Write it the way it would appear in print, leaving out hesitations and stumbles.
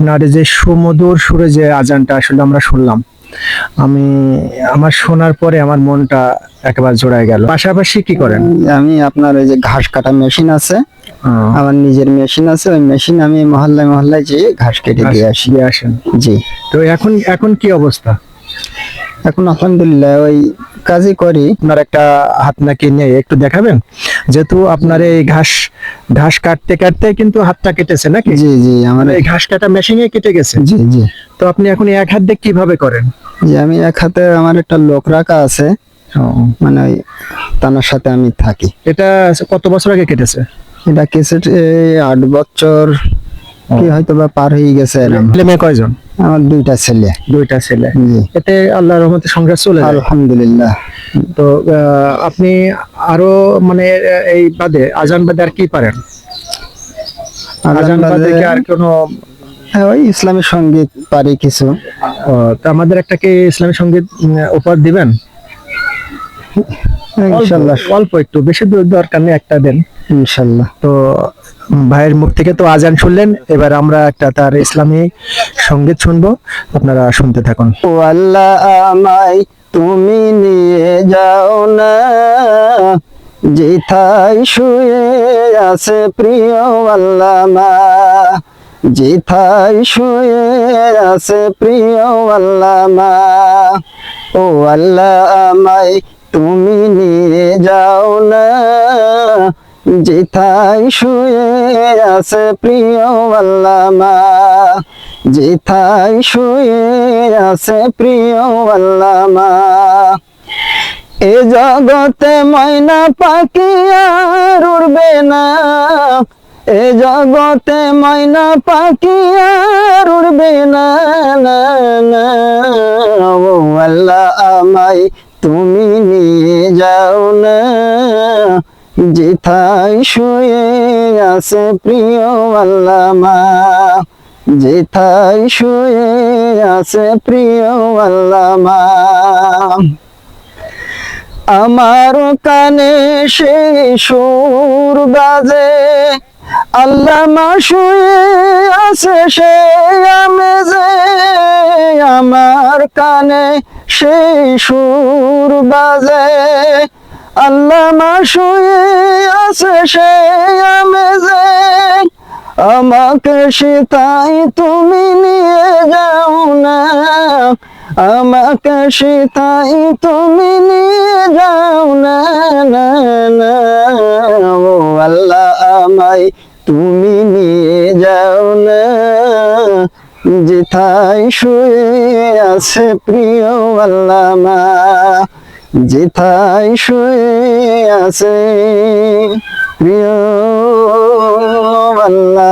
আপনার এই যে সুমধুর সুরে যে আজানটা আসলে আমরা শুনলাম, আমি আমার শোনার পরে আমার মনটা একেবারে জোড়ায় গেল। পাশাপাশি কি করেন? আমি আপনার ওই যে ঘাস কাটা মেশিন আছে, আমার নিজের মেশিন আছে, ওই মেশিন আমি মহল্লায় মহল্লায় যেয়ে ঘাস কেটে দিয়ে আসেন। জি। তো এখন এখন কি অবস্থা? এখন আলহামদুলিল্লাহ ওই কাজই করি। আপনার একটা হাত নাকি নিয়ে একটু দেখাবেন, যেহেতু আপনার এই ঘাস ঘাস কাটতে কাটতে কিন্তু হাতটা কেটেছে নাকি? জি জি, আমার এই ঘাস কাটা মেশিনে কেটে গেছে। জি জি। তো আপনি এখন এক হাত দিয়ে কিভাবে করেন? যে আমি এক হাতে আমার একটা লোক রাখা আছে, মানে ওই তানার সাথে আমি থাকি। এটা কত বছর আগে কেটেছে? এটা কেসেট 8 বছর কি হয়তো বা পার হয়ে গেছে। ছেলে মেয়ে কয়জন? আমার 2টা ছেলে। 2টা ছেলে। জি। এতে আল্লাহর রহমতে সংসার চলে যায় আলহামদুলিল্লাহ। তো আপনি আরো মানে এই বাদে আজান বাদে আর কি পারেন? আজান বাদে কি আর কোনো? হ্যাঁ, ওই ইসলামী সঙ্গীত পারি কিছু। তো আমাদের একটা কি ইসলামী সঙ্গীত উপহার দিবেন? ইনশাআল্লাহ। অল্প একটু, বেশি দরকার নেই, একটা দেন ইনশাআল্লাহ। তো ভাইয়ের মুখ থেকে তো আজান শুনলেন, এবার আমরা একটা তার ইসলামী সঙ্গীত শুনবো, আপনারা শুনতে থাকুন। ও আল্লাহ, আমায় তুমি নিয়ে যাও না, যেথায় শুয়ে আছে প্রিয় আল্লামা, যেথায় শুয়ে আছে প্রিয় আল্লামা। ও আল্লাহ, আমায় তুমি নিয়ে যাও না, যেথায় শুয়ে আছে প্রিয় আল্লামা, যেথায় শুয়ে আছে প্রিয় আল্লামা। এ জগতে ময়না পাখি আর উড়বে না, এ জগতে ময়না পাখি আর উড়বে না, না না। ও আল্লাহ, আমায় তুমি নিয়ে যাও না, যেথায় শুয়ে আছে প্রিয় আল্লামা, যেথায় শুয়ে আছে প্রিয় আল্লামা। আমার কানে সেই সুর বাজে, আল্লামা শুয়ে আছে সে আমেজে, আমার কানে সেই সুর বাজে, আল্লামা শুয়ে আছে সে আমেজে। আমাকে সেতাই তুমি নিয়ে যাও না, আমাকে সেতাই তুমি নিয়ে যাও না, না না। ও আল্লাহ, আমায় তুমি নিয়ে যাও না, যেথায় শুয়ে আছে প্রিয় আল্লামা, যেথায় শুয়ে আছে প্রিয় আল্লামা।